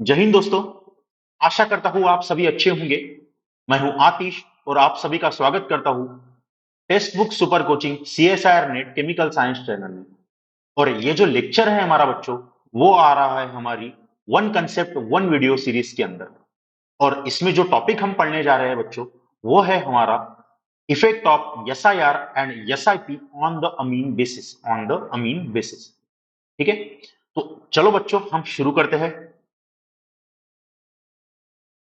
जय हिंद दोस्तों। आशा करता हूँ आप सभी अच्छे होंगे। मैं हूं आतिश और आप सभी का स्वागत करता हूँ text book super coaching CSIR net chemical science channel में। और ये जो लेक्चर है हमारा बच्चों, वो आ रहा है हमारी one concept one video series के अंदर। और इसमें जो टॉपिक हम पढ़ने जा रहे हैं बच्चों, वो है हमारा effect of SIR and SIP on the amine basis, on the amine basis. ठीक है, तो चलो बच्चों हम शुरू करते हैं।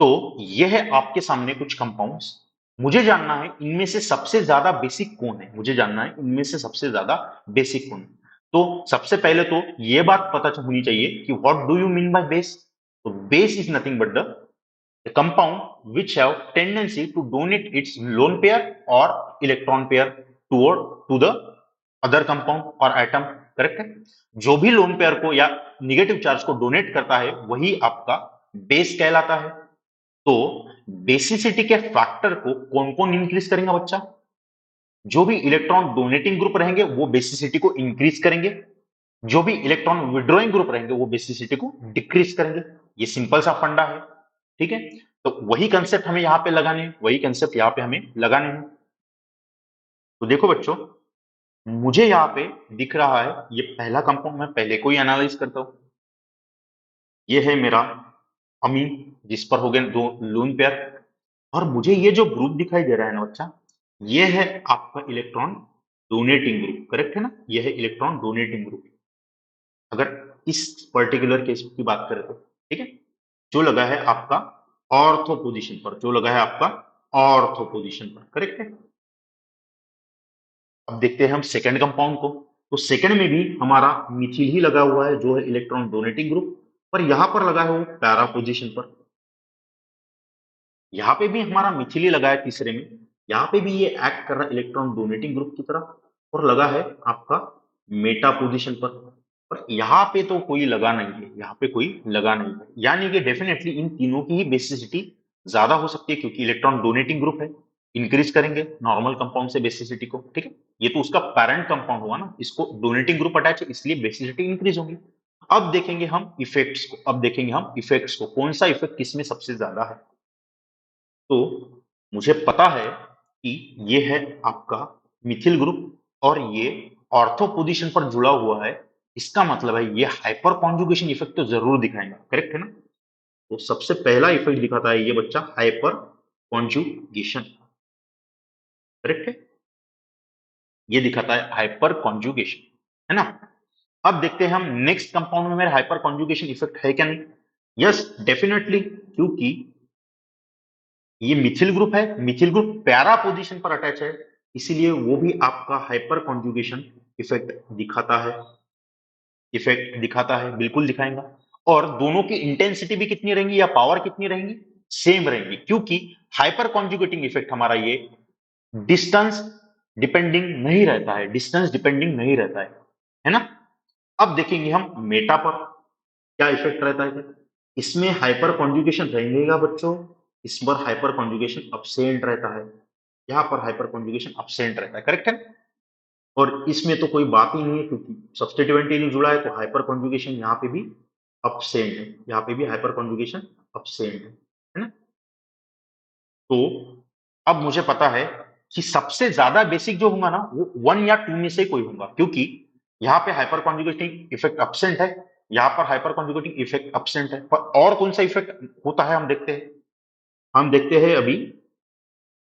तो यह है आपके सामने कुछ कंपाउंड्स। मुझे जानना है इनमें से सबसे ज्यादा बेसिक कौन है, मुझे जानना है इनमें से सबसे ज्यादा बेसिक कौन है। तो सबसे पहले तो यह बात पता होनी चाहिए कि what do you mean by base. तो base is nothing but the compound which have tendency to donate its lone pair और electron pair toward to the other compound और एटम। करेक्ट है। जो भी लोन पेयर को या negative charge को donate करता है वही आपका बेस कहलाता है। तो बेसिसिटी के फैक्टर को कौन कौन इंक्रीज करेंगे बच्चा? जो भी इलेक्ट्रॉन डोनेटिंग ग्रुप रहेंगे वो बेसिसिटी को इंक्रीज करेंगे, जो भी इलेक्ट्रॉन विड्रॉइंग ग्रुप रहेंगे वो बेसिसिटी को डिक्रीज करेंगे। ये सिंपल सा फंडा है। ठीक है, तो वही कंसेप्ट हमें यहां पे लगाने हैं, वही कंसेप्ट यहां पे हमें लगाने हैं। तो देखो बच्चों, मुझे यहां पे दिख रहा है ये पहला कंपाउंड, मैं पहले को ही एनालाइज करता हूं। ये है मेरा अमीन, जिस पर हो गए दो लोन पेयर। और मुझे ये जो ग्रुप दिखाई दे रहा है ना बच्चा, ये है आपका इलेक्ट्रॉन डोनेटिंग ग्रुप। करेक्ट है ना, ये है इलेक्ट्रॉन डोनेटिंग ग्रुप। अगर इस पर्टिकुलर केस की बात करें तो ठीक है, जो लगा है आपका ऑर्थो पोजीशन पर, जो लगा है आपका ऑर्थो पोजीशन पर। करेक्ट है। अब देखते हैं हम सेकंड कंपाउंड को। तो सेकंड में भी हमारा मिथिल ही लगा हुआ है, जो है इलेक्ट्रॉन डोनेटिंग ग्रुप। पर यहां पर लगा है वो पैरा पोजीशन पर। यहाँ पे भी हमारा मिथिली लगा है तीसरे में। यहाँ पे भी ये एक्ट कर रहा है इलेक्ट्रॉन डोनेटिंग ग्रुप की तरह, और लगा है आपका मेटा पोजीशन पर। पर यहाँ पे तो कोई लगा नहीं है, यहाँ पे कोई लगा नहीं है, यानी कि डेफिनेटली इन तीनों की ही बेसिसिटी ज्यादा हो सकती है, क्योंकि इलेक्ट्रॉन डोनेटिंग ग्रुप है। इंक्रीज करेंगे नॉर्मल कंपाउंड से बेसिसिटी को। ठीक है, ये तो उसका पैरेंट कंपाउंड हुआ ना, इसको डोनेटिंग ग्रुप अटैच है इसलिए बेसिसिटी इंक्रीज होगी। अब देखेंगे हम इफेक्ट्स को, अब देखेंगे हम इफेक्ट्स को, कौन सा इफेक्ट किसमें सबसे ज्यादा है। तो मुझे पता है कि ये है आपका मिथिल ग्रुप और ये ऑर्थो पोजीशन पर जुड़ा हुआ है। इसका मतलब है ये हाइपर कॉन्जुगेशन इफेक्ट तो जरूर दिखाएगा। करेक्ट है ना। तो सबसे पहला इफेक्ट दिखाता है ये बच्चा हाइपर कॉन्जुगेशन। करेक्ट है, ये दिखाता है हाइपर कॉन्जुगेशन, है ना। अब देखते हैं हम नेक्स्ट कंपाउंड में मेरे हाइपर कॉन्जुगेशन इफेक्ट है क्या नहीं। यस डेफिनेटली, क्योंकि ये मिथिल ग्रुप है, मिथिल ग्रुप पैरा पोजीशन पर अटैच है, इसीलिए वो भी आपका हाइपर कॉन्जुगेशन इफेक्ट दिखाता है। इफेक्ट दिखाता है, बिल्कुल दिखाएगा। और दोनों की इंटेंसिटी भी कितनी रहेंगी या पावर कितनी रहेंगी? सेम रहेंगी, क्योंकि हाइपर कॉन्जुगेटिंग इफेक्ट हमारा ये डिस्टेंस डिपेंडिंग नहीं रहता है, डिस्टेंस डिपेंडिंग नहीं रहता है ना। अब देखेंगे हम मेटा पर क्या इफेक्ट रहता है। इसमें हाइपर कॉन्जुगेशन रहेगा बच्चों, इस पर हाइपर कॉन्जुगेशन अब्सेंट रहता है, यहाँ पर हाइपर कॉन्जुगेशन अब्सेंट रहता है। करेक्ट है। और इसमें तो कोई बात ही नहीं है, क्योंकि सब्स्टिट्यूएंट ही नहीं जुड़ा है, तो हाइपर कॉन्जुगेशन यहाँ पे भी अब्सेंट है, यहाँ पे भी हाइपर कॉन्जुगेशन अब्सेंट है ना। तो अब मुझे पता है कि सबसे ज्यादा बेसिक जो होगा ना वो वन या टू में से कोई होगा, क्योंकि यहाँ पे हाइपर कॉन्जुगेटिंग इफेक्ट अब्सेंट है, यहाँ पर हाइपर कॉन्जुगेटिंग इफेक्ट अब्सेंट है। पर और कौन सा इफेक्ट होता है हम देखते हैं। हम देखते हैं अभी,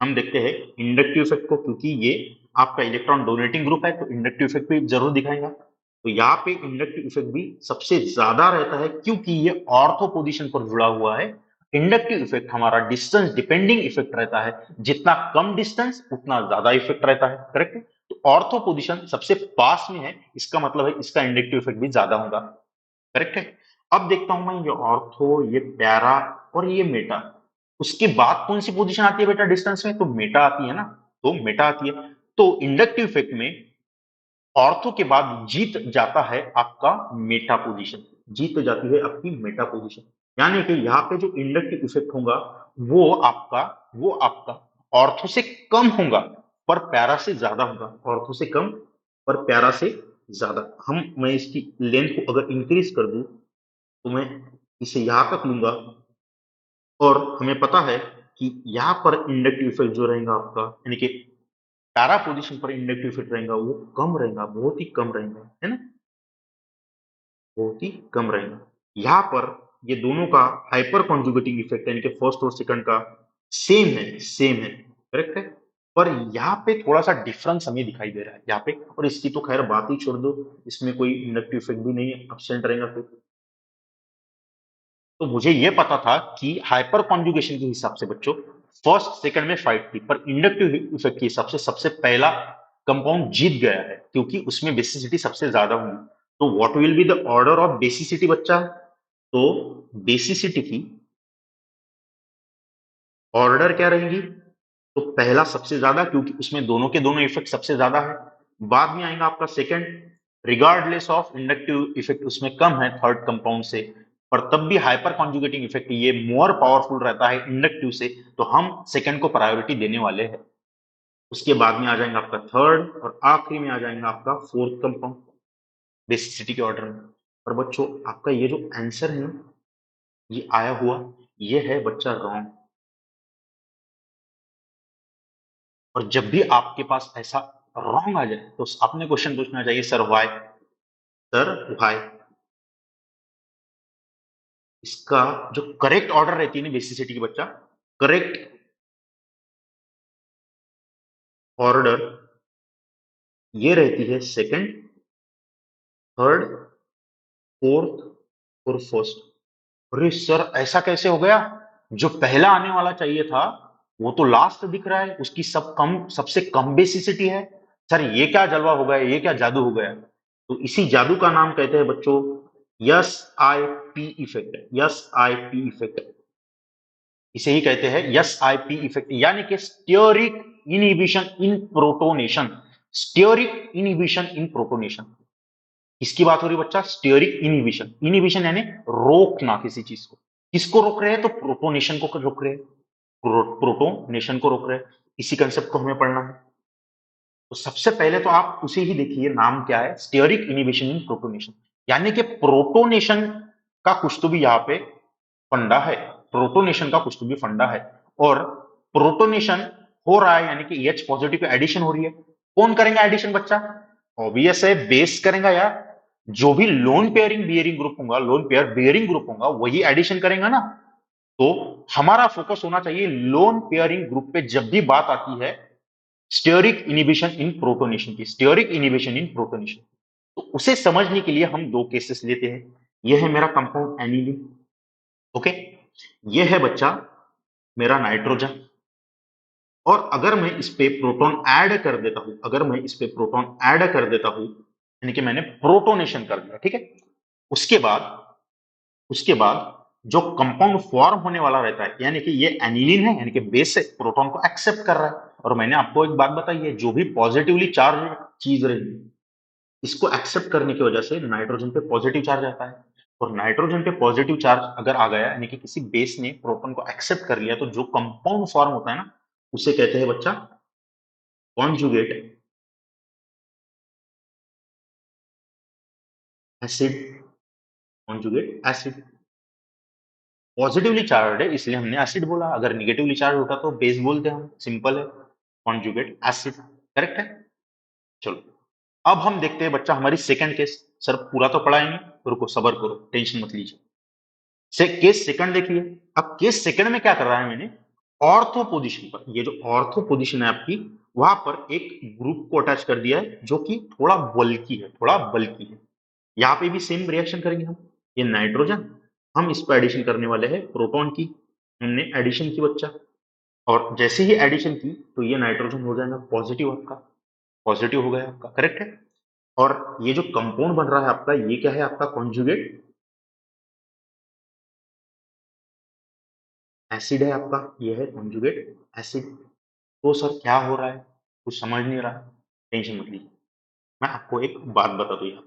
हम देखते हैं इंडक्टिव इफेक्ट को, क्योंकि ये आपका इलेक्ट्रॉन डोनेटिंग ग्रुप है तो इंडक्टिव इफेक्ट भी जरूर दिखाएगा। तो यहाँ पे इंडक्टिव इफेक्ट भी सबसे ज्यादा रहता है, क्योंकि ये ऑर्थो पोजीशन पर जुड़ा हुआ है। इंडक्टिव इफेक्ट हमारा डिस्टेंस डिपेंडिंग इफेक्ट रहता है, जितना कम डिस्टेंस उतना ज्यादा इफेक्ट रहता है। करेक्ट है। तो ऑर्थो पोजीशन सबसे पास में है, इसका मतलब है इसका इंडक्टिव इफेक्ट भी ज्यादा होगा। करेक्ट है। अब देखता हूं मैं ये ऑर्थो, ये पैरा और ये मेटा, उसके बाद कौन सी पोजीशन आती है बेटा डिस्टेंस में? तो मेटा आती है ना, तो मेटा आती है। तो इंडक्टिव इफेक्ट में ऑर्थो के बाद जीत जाता है आपका मेटा पोजीशन, जीत जाती है आपकी मेटा पोजीशन। यानी कि यहाँ पे जो इंडक्टिव इफेक्ट होगा वो आपका ऑर्थो से कम होगा पर पैरा से ज्यादा होगा, ऑर्थो से कम पर पैरा से ज्यादा। मैं इसकी लेंथ को अगर इंक्रीज कर दूं तो मैं इसे यहां तक लूंगा और हमें पता है कि यहाँ पर इंडक्टिव इफेक्ट जो रहेगा आपका, यानी कि पैरा पोजीशन पर इंडक्टिव इफेक्ट रहेगा वो कम रहेगा, बहुत ही कम रहेगा, है ना, बहुत ही कम रहेगा। यहाँ पर ये दोनों का हाइपर कॉन्जुगेटिंग इफेक्ट यानी कि फर्स्ट और सेकंड का सेम है, करेक्ट है। पर यहाँ पे थोड़ा सा डिफरेंस हमें दिखाई दे रहा है यहाँ पे, और इसकी तो खैर बात ही छोड़ दो, इसमें कोई इंडक्टिव इफेक्ट भी नहीं है, एब्सेंट रहेगा फिर। तो मुझे ये पता था कि हाइपर कॉन्जुगेशन के हिसाब से बच्चों फर्स्ट सेकंड में फाइट थी, पर इंडक्टिव इफेक्ट के हिसाब से सबसे पहला कंपाउंड जीत गया है क्योंकि उसमें बेसिसिटी सबसे ज्यादा होगी। तो what will be the order of basicity बच्चा? तो बेसिसिटी की ऑर्डर क्या रहेंगी? तो पहला सबसे ज्यादा, क्योंकि उसमें दोनों के दोनों इफेक्ट सबसे ज्यादा है। बाद में आएगा आपका second, regardless of inductive effect उसमें कम है थर्ड कंपाउंड से, पर तब भी हाइपर कॉन्जुगेटिंग इफेक्ट ये मोर पावरफुल रहता है इंडक्टिव से, तो हम सेकंड को प्रायोरिटी देने वाले हैं। उसके बाद में आ जाएगा आपका थर्ड, और आखिरी में आ जाएगा आपका फोर्थ कंपाउंड बेसिसिटी के ऑर्डर में। और बच्चों आपका ये जो आंसर है ना, ये आया हुआ, ये है बच्चा रॉन्ग। और जब भी आपके पास ऐसा रॉन्ग आ जाए तो आपने क्वेश्चन पूछना चाहिए सर व्हाई, सर व्हाई। इसका जो करेक्ट ऑर्डर रहती है ना बेसिसिटी की बच्चा, करेक्ट ऑर्डर ये रहती है सेकंड, थर्ड, फोर्थ और फर्स्ट। अरे सर ऐसा कैसे हो गया? जो पहला आने वाला चाहिए था वो तो लास्ट दिख रहा है, उसकी सबसे कम बेसिसिटी है। सर ये क्या जलवा हो गया, ये क्या जादू हो गया? तो इसी जादू का नाम कहते हैं बच्चों yes I P effect, yes I P effect. इसे ही कहते हैं यस आई पी इफेक्ट, यानी कि स्टीयरिक इनहिबिशन इन प्रोटोनेशन, स्टीयरिक इनहिबिशन इन प्रोटोनेशन। किसकी बात हो रही है बच्चा? स्टीयरिक इनहिबिशन, इनहिबिशन यानी रोकना किसी चीज को। किसको रोक रहे हैं? तो प्रोटोनेशन को रोक रहे हैं, प्रोटोनेशन को रोक रहे हैं। इसी कंसेप्ट को हमें पढ़ना है। तो सबसे पहले तो आप उसे ही देखिए, नाम क्या है? स्टीयरिक इनहिबिशन इन प्रोटोनेशन, यानी कि प्रोटोनेशन का कुछ तो भी यहाँ पे फंडा है, प्रोटोनेशन का कुछ तो भी फंडा है। और प्रोटोनेशन हो रहा है यानी कि एच पॉजिटिव एडिशन हो रही है। कौन करेगा एडिशन बच्चा? ऑब्वियस है बेस करेगा यार। जो भी लोन पेयरिंग बियरिंग ग्रुप होगा, लोन पेयर बियरिंग ग्रुप होगा, वही एडिशन करेगा ना। तो हमारा फोकस होना चाहिए लोन पेयरिंग ग्रुप पे जब भी बात आती है स्टीयरिक इनिबिशन इन प्रोटोनेशन की, स्टीयरिक इनिबिशन इन प्रोटोनेशन। तो उसे समझने के लिए हम दो केसेस लेते हैं। यह है मेरा कंपाउंड एनिलीन, ओके, यह है बच्चा मेरा नाइट्रोजन। और अगर मैं इस पे प्रोटॉन ऐड कर देता हूं, अगर मैं इस पे प्रोटॉन ऐड कर देता हूं, यानी कि मैंने प्रोटोनेशन कर दिया, ठीक है। उसके बाद उसके बाद जो कंपाउंड फॉर्म होने वाला रहता है, यानी कि ये एनिलीन है, यानी कि बेस है, प्रोटॉन को एक्सेप्ट कर रहा है। और मैंने आपको एक बात बताई है, जो भी पॉजिटिवली चार्ज चीज रहेगी, इसको एक्सेप्ट करने की वजह से नाइट्रोजन पे पॉजिटिव चार्ज आता है। और नाइट्रोजन पे पॉजिटिव चार्ज अगर आ गया, यानी कि किसी बेस ने प्रोटॉन को एक्सेप्ट कर लिया, तो जो कंपाउंड फॉर्म होता है ना, उसे कहते हैं बच्चा conjugate acid, conjugate acid. Positively charge है इसलिए हमने एसिड बोला, अगर निगेटिवली चार्ज होता तो बेस बोलते हम, सिंपल है, कॉन्जुगेट एसिड, करेक्ट है। चलो अब हम देखते हैं बच्चा हमारी सेकंड केस। सर पूरा तो पढ़ाएंगे, रुको सबर करो, टेंशन मत लीजिए। केस सेकंड देखिए। अब केस सेकंड में क्या कर रहा है मैंने, ऑर्थो पोजीशन पर, ये जो ऑर्थो पोजीशन है आपकी, वहां पर एक ग्रुप को अटैच कर दिया है जो कि थोड़ा बल्की है, थोड़ा बल्की है। यहाँ पे भी सेम रिएक्शन करेंगे हम। ये नाइट्रोजन, हम इस पर एडिशन करने वाले हैं प्रोटॉन की, हमने एडिशन की बच्चा। और जैसे ही एडिशन की तो ये नाइट्रोजन हो जाएगा पॉजिटिव, आपका पॉजिटिव हो गया आपका, करेक्ट है। और ये जो कंपाउंड बन रहा है आपका, ये क्या है? आपका कॉन्जुगेट एसिड है आपका, ये है कॉन्जुगेट एसिड। तो सर क्या हो रहा है, कुछ समझ नहीं रहा, टेंशन मत लीजिए, मैं आपको एक बात बता दूं यार।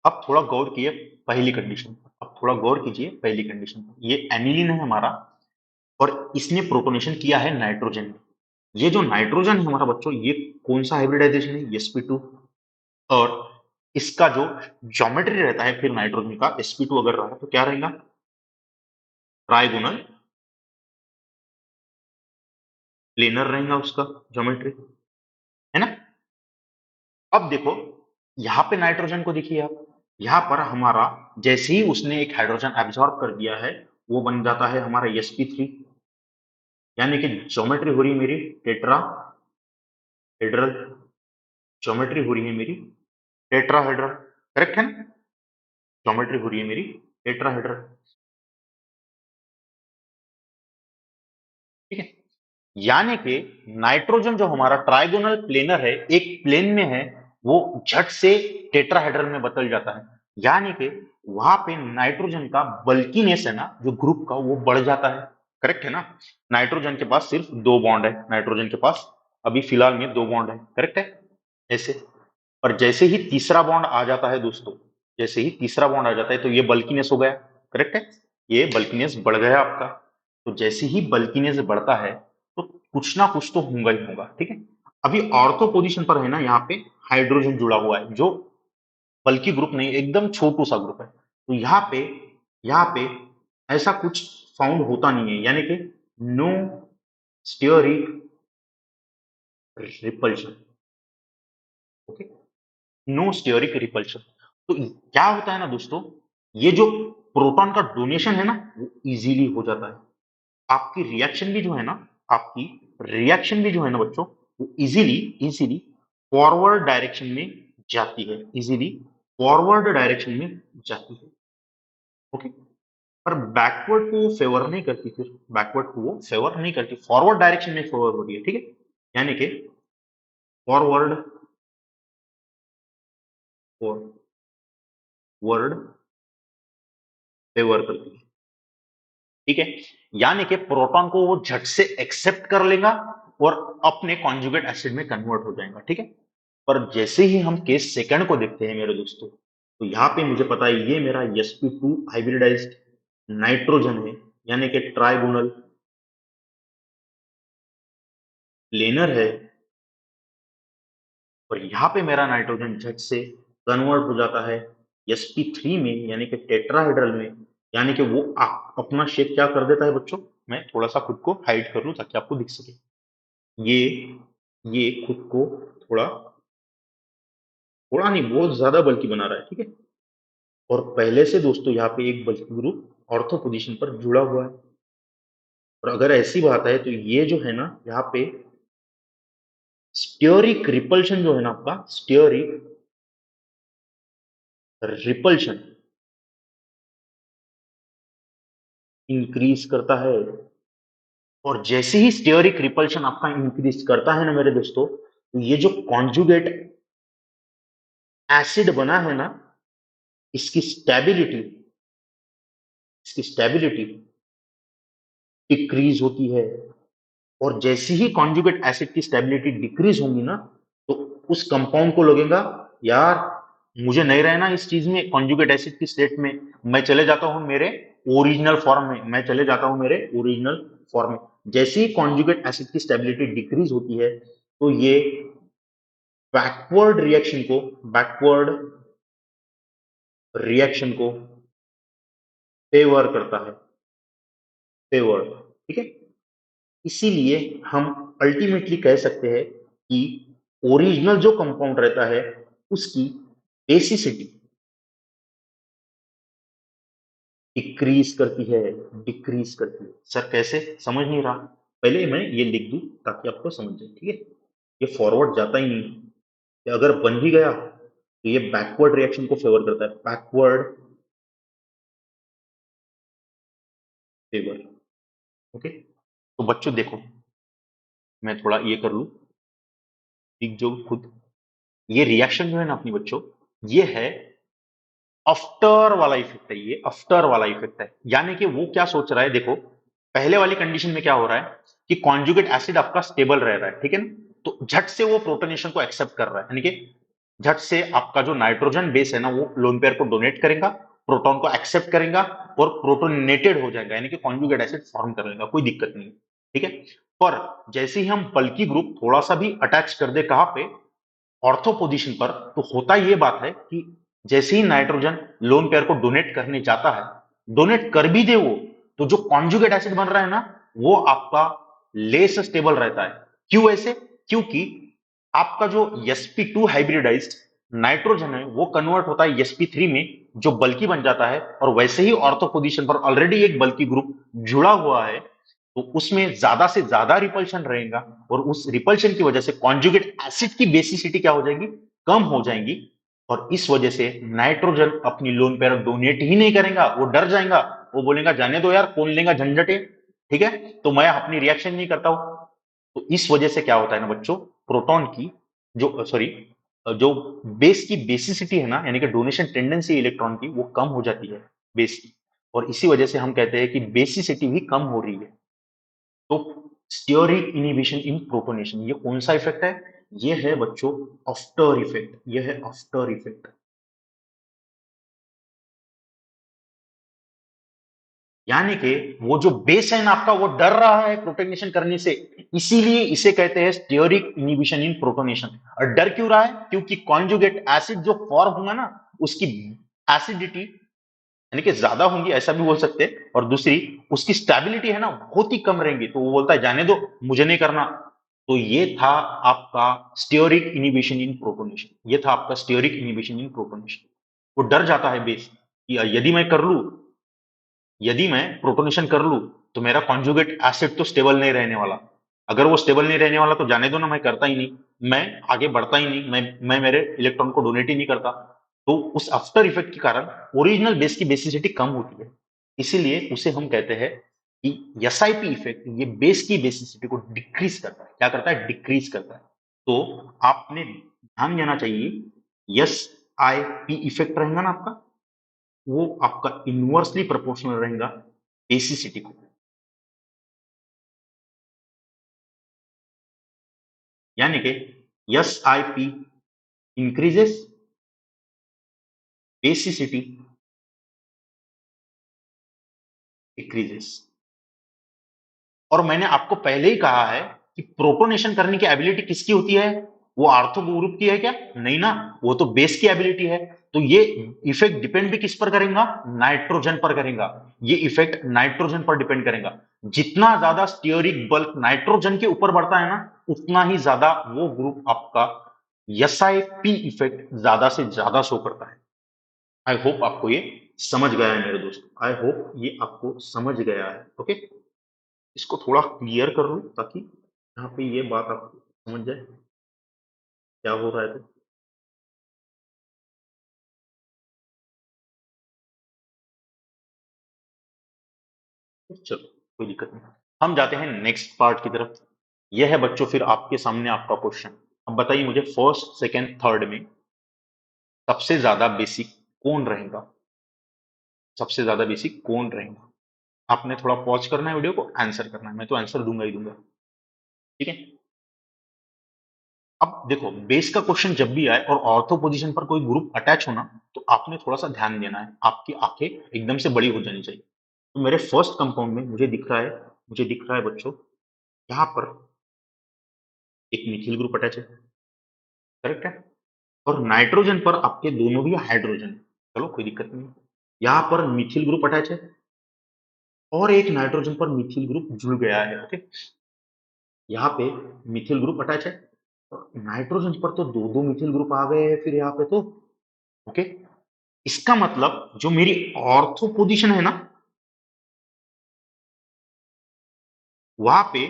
अब थोड़ा गौर कीजिए पहली कंडीशन पर, अब थोड़ा गौर कीजिए पहली कंडीशन पर। ये एनिलीन है हमारा, और इसने प्रोटोनेशन किया है नाइट्रोजन में। ये जो नाइट्रोजन है हमारा बच्चों, ये कौन सा हाइब्रिडाइजेशन है? sp2। और इसका जो ज्योमेट्री रहता है फिर नाइट्रोजन का, sp2 अगर रहा तो क्या रहेगा? ट्राइगोनल प्लेनर रहेगा उसका ज्योमेट्री, है ना। अब देखो यहां पे नाइट्रोजन को देखिए आप, यहां पर हमारा जैसे ही उसने एक हाइड्रोजन एब्जॉर्ब कर दिया है वो बन जाता है हमारा sp3, यानी कि ज्योमेट्री हो रही है मेरी टेट्राहेड्रल, ज्योमेट्री हो रही है मेरी टेट्राहेड्रल, करेक्ट है ना, ज्योमेट्री हो रही है मेरी टेट्राहेड्रल, ठीक है। यानी कि नाइट्रोजन जो हमारा ट्राइगोनल प्लेनर है, एक प्लेन में है, वो झट से टेट्राहेड्रल में बदल जाता है, यानी कि वहां पे नाइट्रोजन का बल्कीनेस है ना जो ग्रुप का वो बढ़ जाता है, करेक्ट है ना। नाइट्रोजन के पास सिर्फ दो बॉन्ड है, नाइट्रोजन के पास अभी फिलहाल में दो बॉन्ड है, करेक्ट है, ऐसे। और जैसे ही तीसरा बॉन्ड आ जाता है दोस्तों, जैसे ही तीसरा बॉन्ड आ जाता है तो ये बल्कीनेस हो गया, करेक्ट है, ये बल्कीनेस बढ़ गया आपका। तो जैसे ही बल्कीनेस बढ़ता है तो कुछ ना कुछ तो होगा ही होगा, ठीक है। अभी ऑर्थो पोजीशन पर है ना यहाँ पे हाइड्रोजन जुड़ा हुआ है, जो बल्कि ग्रुप नहीं, एकदम छोटू सा ग्रुप है, तो यहाँ पे ऐसा कुछ फाउंड होता नहीं है, यानी कि no steric repulsion, okay, no steric repulsion. तो क्या होता है ना दोस्तों, ये जो प्रोटॉन का डोनेशन है ना वो इजीली हो जाता है, आपकी रिएक्शन भी जो है ना, आपकी रिएक्शन भी जो है ना बच्चों, वो इजीली इजीली फॉरवर्ड डायरेक्शन में जाती है, इजीली फॉरवर्ड डायरेक्शन में जाती है, ओके। पर बैकवर्ड को वो फेवर नहीं करती, फिर बैकवर्ड को वो फेवर नहीं करती, फॉरवर्ड डायरेक्शन में फेवर हो रही है, ठीक है, यानी कि फॉरवर्ड फॉरवर्ड फेवर करती है, ठीक है। यानी कि प्रोटॉन को वो झट से एक्सेप्ट कर लेगा और अपने कॉन्जुगेट एसिड में कन्वर्ट हो जाएगा, ठीक है। पर जैसे ही हम केस सेकंड को देखते हैं मेरे दोस्तों, तो यहाँ पे मुझे पता है ये मेरा sp2 हाइब्रिडाइज्ड नाइट्रोजन है, यानी कि ट्राइगोनल प्लेनर है, और यहाँ पे मेरा नाइट्रोजन झट से कन्वर्ट हो जाता है sp3 में, यानी कि टेट्राहेड्रल में, यानी कि वो अपना शेप क्या कर देता है बच्चों, मैं थोड़ा सा खुद को हाइड कर लूं ताकि आपको दिख सके, ये ये खुद को थोड़ा थोड़ा नहीं बहुत ज्यादा बल्कि बना रहा है, ठीक है। और पहले से दोस्तों यहाँ पे एक बल्कि ग्रुप ऑर्थो पोजीशन पर जुड़ा हुआ है, और अगर ऐसी बात है तो ये जो है ना यहाँ पे स्टीयरिक रिपल्शन जो है ना आपका, स्टीयरिक रिपल्शन इंक्रीज करता है, और जैसे ही स्टीयरिक रिपल्शन आपका इंक्रीज करता है ना मेरे दोस्तों, तो ये जो कॉन्जुगेट एसिड बना है ना, इसकी स्टेबिलिटी इसकी स्टेबिलिटी डिक्रीज होती है, और जैसे ही कॉन्जुगेट एसिड की स्टेबिलिटी डिक्रीज होगी ना, तो उस कंपाउंड को लगेगा यार मुझे नहीं रहना इस चीज में, कॉन्जुगेट एसिड की स्टेट में, मैं चले जाता हूं मेरे ओरिजिनल फॉर्म में, मैं चले जाता हूं मेरे ओरिजिनल फॉर्म में। जैसे ही कॉन्जुगेट एसिड की स्टेबिलिटी डिक्रीज होती है तो ये बैकवर्ड रिएक्शन को बैकवर्ड रिएक्शन को फेवर करता है, फेवर, ठीक है। इसीलिए हम अल्टीमेटली कह सकते हैं कि ओरिजिनल जो कंपाउंड रहता है उसकी बेसिसिटी डिक्रीज करती है। सर कैसे, समझ नहीं रहा, पहले मैं ये लिख दूं ताकि आपको समझ जाए, ठीक है। ये फॉरवर्ड जाता ही नहीं, ये अगर बन भी गया तो ये बैकवर्ड रिएक्शन को फेवर करता है, बैकवर्ड फेवर, ओके। तो बच्चों देखो मैं थोड़ा ये कर लूं, ठीक, जो खुद ये रिएक्शन जो है ना अपनी बच्चों, ये है आफ्टर वाला इफेक्ट है, ये आफ्टर वाला इफेक्ट है, यानी कि वो क्या सोच रहा है, देखो पहले वाली कंडीशन में क्या हो रहा है कि कॉन्जुगेट एसिड आपका स्टेबल रह रहा है, ठीक है ना, तो झट से वो प्रोटोनेशन को एक्सेप्ट कर रहा है, यानी कि झट से आपका जो नाइट्रोजन बेस है ना वो लोन पेयर को डोनेट करेगा, प्रोटॉन को एक्सेप्ट करेगा और प्रोटोनेटेड हो जाएगा, यानी कि कॉन्जुगेट एसिड फॉर्म कर लेगा, कोई दिक्कत नहीं, ठीक है। पर जैसे ही हम बल्कि ग्रुप थोड़ा सा भी अटैच कर दे कहां पे, ऑर्थो पोजीशन पर, तो होता ये बात है कि जैसे ही नाइट्रोजन लोन पेयर को डोनेट करने जाता है, डोनेट कर भी दे वो, तो जो कॉन्जुगेट एसिड बन रहा है ना, वो आपका लेस स्टेबल रहता है। क्यों ऐसे? क्योंकि आपका जो sp2 हाइब्रिडाइज्ड नाइट्रोजन है वो कन्वर्ट होता है sp3 में, जो बल्कि बन जाता है, और वैसे ही ऑर्थो पोजीशन पर ऑलरेडी एक बल्कि ग्रुप जुड़ा हुआ है, तो उसमें ज्यादा से ज्यादा रिपल्शन रहेगा, और उस रिपल्शन की वजह से कॉन्जुगेट एसिड की बेसिसिटी क्या हो जाएगी? कम हो जाएगी, और इस वजह से नाइट्रोजन अपनी लोन पेयर डोनेट ही नहीं करेगा, वो डर जाएगा, वो बोलेगा जाने दो यार, कौन लेगा झंझटे, ठीक है, तो मैं अपनी रिएक्शन नहीं करता हूं। तो इस वजह से क्या होता है ना बच्चों, प्रोटॉन की जो सॉरी जो बेस की बेसिसिटी है ना, यानी कि डोनेशन टेंडेंसी इलेक्ट्रॉन की, वो कम हो जाती है बेस की, और इसी वजह से हम कहते हैं कि बेसिसिटी भी कम हो रही है। तो स्टीयरिक इनिबिशन इन प्रोटोनेशन, ये कौन सा इफेक्ट है? ये है बच्चों आफ्टर इफेक्ट, ये है आफ्टर इफेक्ट। यानी कि वो जो बेस है ना आपका, वो डर रहा है प्रोटोनेशन करने से, इसीलिए इसे कहते हैं स्टीयरिक इनिबिशन इन प्रोटोनेशन। और डर क्यों रहा है? क्योंकि कॉन्जुगेट एसिड जो फॉर्म होगा ना, उसकी एसिडिटी यानी कि ज्यादा होंगी, ऐसा भी बोल सकते हैं, और दूसरी उसकी स्टेबिलिटी है ना बहुत ही कम रहेंगी, तो वो बोलता है जाने दो, मुझे नहीं करना। तो ये था आपका स्टीयरिक इनिबिशन इन प्रोटोनेशन, ये था आपका स्टीयरिक इनिबिशन इन प्रोटोनेशन। वो डर जाता है बेस कि यदि मैं कर लूं, यदि मैं प्रोटोनेशन कर लूं, तो मेरा कॉन्जुगेट एसिड तो स्टेबल नहीं रहने वाला। अगर वो स्टेबल नहीं रहने वाला तो जाने दो ना, मैं करता ही नहीं, मैं आगे बढ़ता ही नहीं, मैं मेरे इलेक्ट्रॉन को डोनेट ही नहीं करता। तो उस आफ्टर इफेक्ट के कारण ओरिजिनल बेस की बेसिसिटी कम होती है, इसीलिए उसे हम कहते हैं कि एसआईपी इफेक्ट ये बेस की बेसिसिटी को डिक्रीज करता है। क्या करता है? डिक्रीज करता है। तो आपने ध्यान देना चाहिए, एस आई पी इफेक्ट रहेगा ना आपका, वो आपका इनवर्सली प्रोपोर्शनल रहेगा बेसिसिटी को। यानी कि S I P increases, basicity decreases. और मैंने आपको पहले ही कहा है कि प्रोटोनेशन करने की एबिलिटी किसकी होती है? वो आर्थो ग्रुप की है क्या? नहीं ना, वो तो बेस की एबिलिटी है। तो ये इफेक्ट डिपेंड भी किस पर करेगा? नाइट्रोजन पर करेगा। ये इफेक्ट नाइट्रोजन पर डिपेंड करेगा। जितना ज्यादा स्टीयरिक बल्क नाइट्रोजन के ऊपर बढ़ता है ना, उतना ही ज्यादा वो ग्रुप आपका एसआईपी इफेक्ट ज्यादा से ज्यादा शो करता है। आई होप आपको ये समझ गया है मेरे दोस्त, आई होप ये आपको समझ गया है। ओके, इसको थोड़ा क्लियर कर लूं ताकि यहाँ पे ये बात आपको समझ जाए क्या हो रहा है। तो चलो, कोई दिक्कत नहीं, हम जाते हैं नेक्स्ट पार्ट की तरफ। यह है बच्चों फिर आपके सामने आपका क्वेश्चन। अब बताइए मुझे, फर्स्ट सेकंड थर्ड में सबसे ज्यादा बेसिक कौन रहेगा? सबसे ज्यादा बेसिक कौन रहेगा? आपने थोड़ा पॉज करना है वीडियो को, आंसर करना है, मैं तो आंसर दूंगा ही दूंगा, ठीक है। अब देखो, बेस का क्वेश्चन जब भी आए और ऑर्थो पोजीशन पर कोई ग्रुप अटैच होना, तो आपने थोड़ा सा ध्यान देना है, आपकी आंखें एकदम से बड़ी हो जानी चाहिए। तो मेरे फर्स्ट कंपाउंड में मुझे दिख रहा है बच्चों, यहाँ पर एक मिथिल ग्रुप अटैच है, करेक्ट है, और नाइट्रोजन पर आपके दोनों भी हाइड्रोजन है। चलो कोई दिक्कत नहीं है। यहाँ पर मिथिल ग्रुप अटैच है, और एक नाइट्रोजन पर मिथिल ग्रुप जुड़ गया है। ओके, यहाँ पे मिथिल ग्रुप अटैच है, और नाइट्रोजन पर तो दो दो मिथिल ग्रुप आ गए हैं फिर यहाँ पे तो। ओके, इसका मतलब जो मेरी ऑर्थो पोजीशन है ना, वहां पे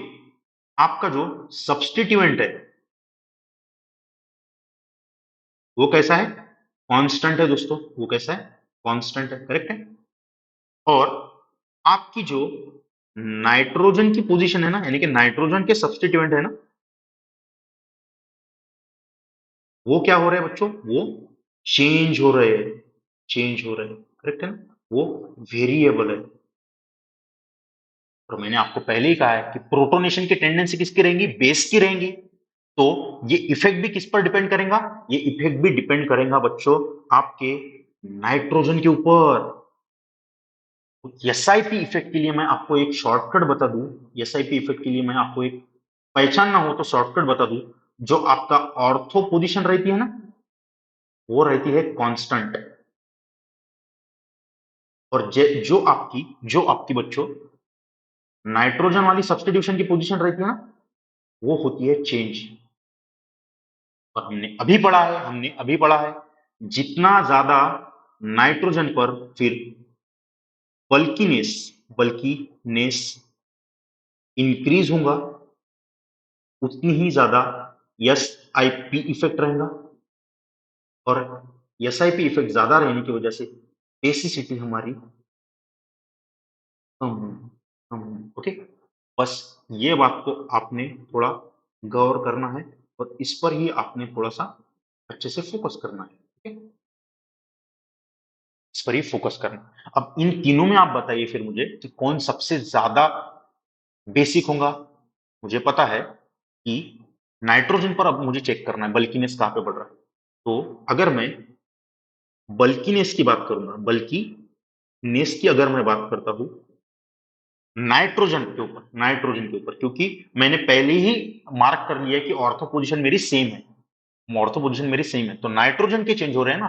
आपका जो सब्स्टिट्यूएंट है वो कैसा है? कांस्टेंट है दोस्तों, वो कैसा है? कांस्टेंट है, करेक्ट है। और आपकी जो नाइट्रोजन की पोजीशन है ना, यानी कि नाइट्रोजन के सब्स्टिट्यूएंट है ना, वो क्या हो रहे हैं बच्चों? वो चेंज हो रहे हैं, चेंज हो रहे हैं, करेक्ट है ना, वो वेरिएबल है। और मैंने आपको पहले ही कहा है कि प्रोटोनेशन की टेंडेंसी किसकी रहेंगी? बेस की रहेंगी। तो ये इफेक्ट भी किस पर डिपेंड करेगा? ये इफेक्ट भी डिपेंड करेगा बच्चों आपके नाइट्रोजन के ऊपर। एसआईपी इफेक्ट के लिए मैं आपको एक शॉर्टकट बता दूं, एसआईपी इफेक्ट के लिए मैं आपको एक, पहचानना हो तो शॉर्टकट बता दूं, जो आपका ऑर्थो पोजीशन रहती है ना, वो रहती है कांस्टेंट। और जो आपकी बच्चों नाइट्रोजन वाली सब्स्टिट्यूशन की पोजीशन रहती है ना, वो होती है चेंज। और हमने अभी पढ़ा है जितना ज्यादा नाइट्रोजन पर फिर बल्कीनेस बल्कीनेस इंक्रीज होगा, उतनी ही ज्यादा एस आई पी इफेक्ट रहेगा। और एस आई पी इफेक्ट ज्यादा रहने की वजह से बेसिसिटी हमारी ओके। बस ये बात को आपने थोड़ा गौर करना है और इस पर ही आपने थोड़ा सा अच्छे से फोकस करना है। ओके, इस पर ही फोकस करना है। अब इन तीनों में आप बताइए फिर मुझे कि कौन सबसे ज्यादा बेसिक होगा। मुझे पता है कि नाइट्रोजन पर अब मुझे चेक करना है बल्कीनेस कहाँ पे बढ़ रहा है। तो अगर मैं बल्कीनेस की बात करूंगा, बल्कीनेस की अगर मैं बात करता हूं नाइट्रोजन के ऊपर, क्योंकि मैंने पहले ही मार्क कर लिया है कि ऑर्थो पोजीशन मेरी सेम है, तो नाइट्रोजन के चेंज हो रहे हैं ना,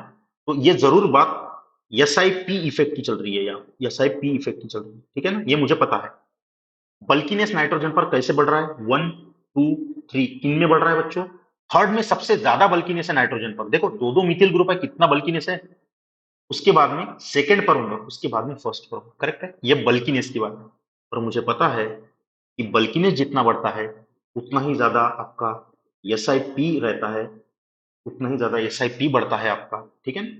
तो ये जरूर बात एस आई पी इफेक्ट की चल रही है, या एस आई पी इफेक्ट की चल रही है, ठीक है ना, ये मुझे पता है। बल्कीनेस नाइट्रोजन पर कैसे बढ़ रहा है, 1 2 3 किन में बढ़ रहा है बच्चों, थर्ड में सबसे ज्यादा बल्कीनेस है नाइट्रोजन पर। देखो दो दो मिथिल ग्रुप है, कितना बल्कीनेस है, उसके बाद में सेकंड पर होगा, उसके बाद में फर्स्ट पर होगा, करेक्ट है, ये बल्कीनेस की बात है। और मुझे पता है कि बल्कीनेस जितना बढ़ता है उतना ही ज्यादा आपका एस आई पी रहता है, उतना ही ज्यादा एस आई पी बढ़ता है आपका, ठीक है ना।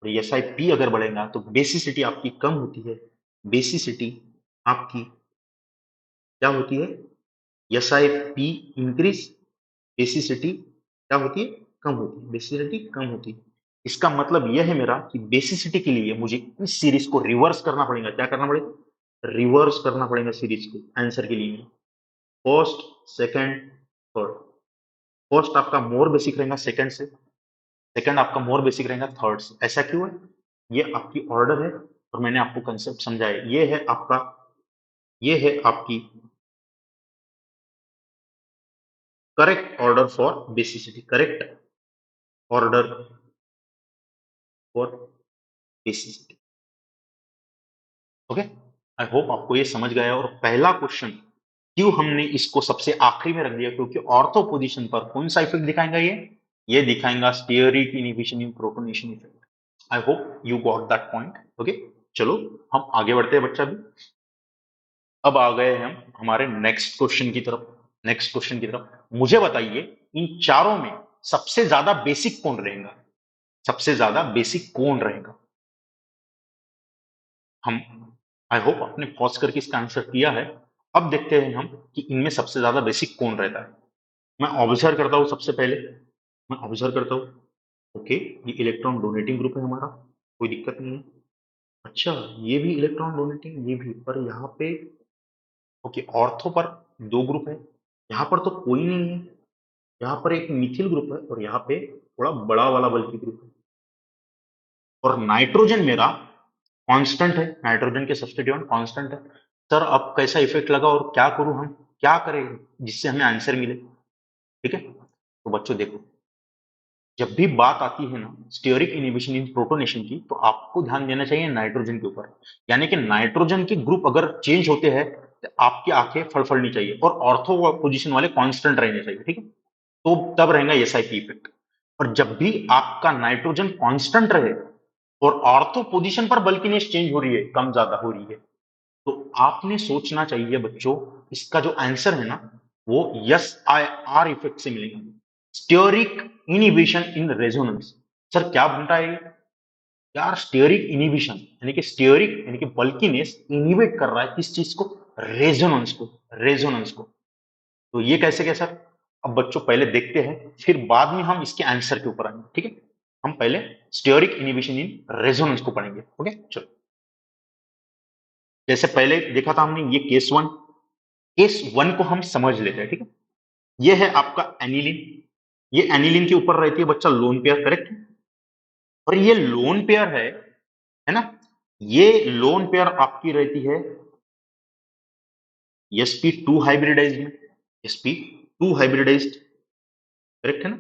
और एस आई पी अगर बढ़ेगा तो बेसिसिटी आपकी कम होती है, बेसिसिटी आपकी क्या होती है, S I P increase, basicity क्या होती है, कम होती है, बेसिसिटी कम होती है। इसका मतलब यह है मेरा कि बेसिसिटी के लिए मुझे इस सीरीज को रिवर्स करना पड़ेगा, क्या करना पड़ेगा, रिवर्स करना पड़ेगा सीरीज को आंसर के लिए। फर्स्ट सेकंड थर्ड, फर्स्ट आपका मोर बेसिक रहेगा सेकंड से, सेकंड आपका मोर बेसिक रहेगा थर्ड से। ऐसा क्यों है, ये आपकी ऑर्डर है और मैंने आपको कंसेप्ट समझाया। ये है आपकी correct order for basicity, correct order for basicity. Okay, I hope आपको ये समझ गया। और पहला क्वेश्चन क्यों हमने इसको सबसे आखिरी में रख दिया, क्योंकि ऑर्थो पोजीशन पर कौन सा इफेक्ट दिखाएगा, ये दिखाएगा stearic inhibition in protonation effect. I hope you got that point. Okay, चलो हम आगे बढ़ते हैं बच्चा भी। अब आ गए हम हमारे नेक्स्ट क्वेश्चन की तरफ। मुझे बताइए इन चारों में सबसे ज्यादा बेसिक कौन रहेगा, सबसे ज्यादा बेसिक कौन रहेगा। हम आई होप आपने पॉज करके इसका आंसर किया है। अब देखते हैं हम कि इनमें सबसे ज्यादा बेसिक कौन रहता है। मैं ऑब्जर्व करता हूं, सबसे पहले मैं ऑब्जर्व करता हूं, ओके, ये इलेक्ट्रॉन डोनेटिंग ग्रुप है हमारा, कोई दिक्कत नहीं है। अच्छा, ये भी इलेक्ट्रॉन डोनेटिंग, ये भी, पर यहाँ पे ओके ऑर्थो पर दो ग्रुप है, यहाँ पर तो कोई नहीं है, यहाँ पर एक मिथिल ग्रुप है और यहाँ पे थोड़ा बड़ा वाला बल्कि ग्रुप है। और नाइट्रोजन मेरा कांस्टेंट है, नाइट्रोजन के सब्स्टिट्यूएंट कांस्टेंट है। सर अब कैसा इफेक्ट लगा और क्या करूं, हम क्या करें जिससे हमें आंसर मिले, ठीक है। तो बच्चों देखो, जब भी बात आती है ना स्टीयरिक इनहिबिशन इन प्रोटोनेशन की, तो आपको ध्यान देना चाहिए नाइट्रोजन के ऊपर। यानी कि नाइट्रोजन के ग्रुप अगर चेंज होते हैं तो आपकी आंखें फड़फड़नी चाहिए और ऑर्थो पोजीशन वाले कांस्टेंट रहने चाहिए, ठीक है, तो तब रहेगा एसआईपी इफेक्ट। और जब भी आपका नाइट्रोजन कांस्टेंट रहे और ऑर्थो पोजीशन पर बल्किनेस चेंज हो रही है, कम ज्यादा हो रही है, तो आपने सोचना चाहिए बच्चों इसका जो आंसर है ना वो एस आई आर इफेक्ट से मिलेगा, stearic inhibition in resonance. Sir क्या बनता है यार, स्टीयरिक इनहिबिशन यानी कि स्टीयरिक यानी कि बल्कीनेस इनहिबिट कर रहा है किस चीज को, रेजोनेंस को। तो ये कैसे क्या सर, अब बच्चों पहले देखते हैं फिर बाद में हम इसके आंसर के ऊपर आएंगे, ठीक है। हम पहले स्टीयरिक इनहिबिशन इन रेजोनेंस को पढ़ेंगे, ओके चलो। जैसे पहले देखा था हमने, ये केस वन को हम समझ लेते हैं, ठीक है। ये है आपका एनिलिन, ये एनिलिन के ऊपर रहती है बच्चा लोन पेयर, करेक्ट। और ये लोन पेयर है ना, ये लोन पेयर आपकी रहती है sp2 हाइब्रिडाइज्ड में, sp2 हाइब्रिडाइज्ड, करेक्ट है ना।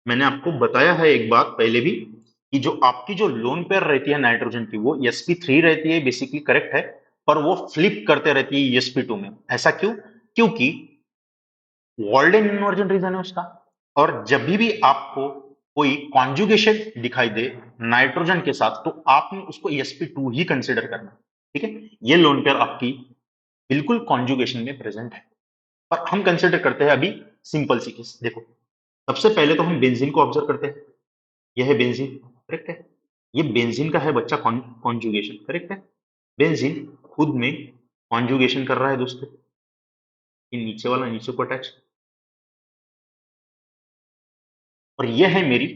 मैंने आपको बताया है एक बात पहले भी कि जो आपकी जो लोन पेयर रहती है नाइट्रोजन की वो sp3 रहती है, बेसिकली करेक्ट है, पर वो फ्लिप करते रहती है sp2 में। ऐसा क्यों? क्योंकि वॉल्डेन इन्वर्जन रीजन है उसका। और जब भी आपको कोई कॉन्जुगेशन दिखाई दे नाइट्रोजन के साथ, तो आपने उसको sp2 ही कंसिडर करना है, ठीक है। ये लोन पेयर आपकी बिल्कुल कॉन्जुगेशन में प्रेजेंट है। पर हम कंसिडर करते हैं अभी सिंपल सी केस। देखो, सबसे पहले तो हम बेंजीन को ऑब्जर्व करते हैं। यह है बेंजीन, करेक्ट है। ये बेंजीन का है बच्चा कॉन्जुगेशन, करेक्ट है। बेंजीन खुद में कॉन्जुगेशन कर रहा है दोस्तों, ये नीचे वाला नीचे को अटैच। और यह है मेरी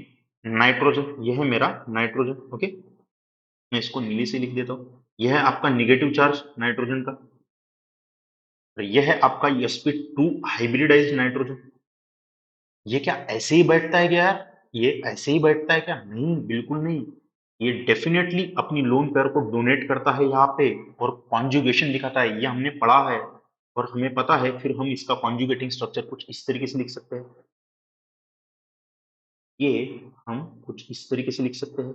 नाइट्रोजन, यह है मेरा नाइट्रोजन, ओके। मैं इसको नीले से लिख देता हूं। यह है आपका निगेटिव चार्ज नाइट्रोजन का, और यह है आपका sp2 हाइब्रिडाइज्ड नाइट्रोजन। ये क्या ऐसे ही बैठता है क्या यार? ये ऐसे ही बैठता है क्या? नहीं, बिल्कुल नहीं। ये डेफिनेटली अपनी लोन पेयर को डोनेट करता है यहाँ पे, और कॉन्जुगेशन दिखाता है, ये हमने पढ़ा है और हमें पता है। फिर हम इसका कॉन्जुगेटिंग स्ट्रक्चर कुछ इस तरीके से लिख सकते हैं। ये हम कुछ इस तरीके से लिख सकते हैं।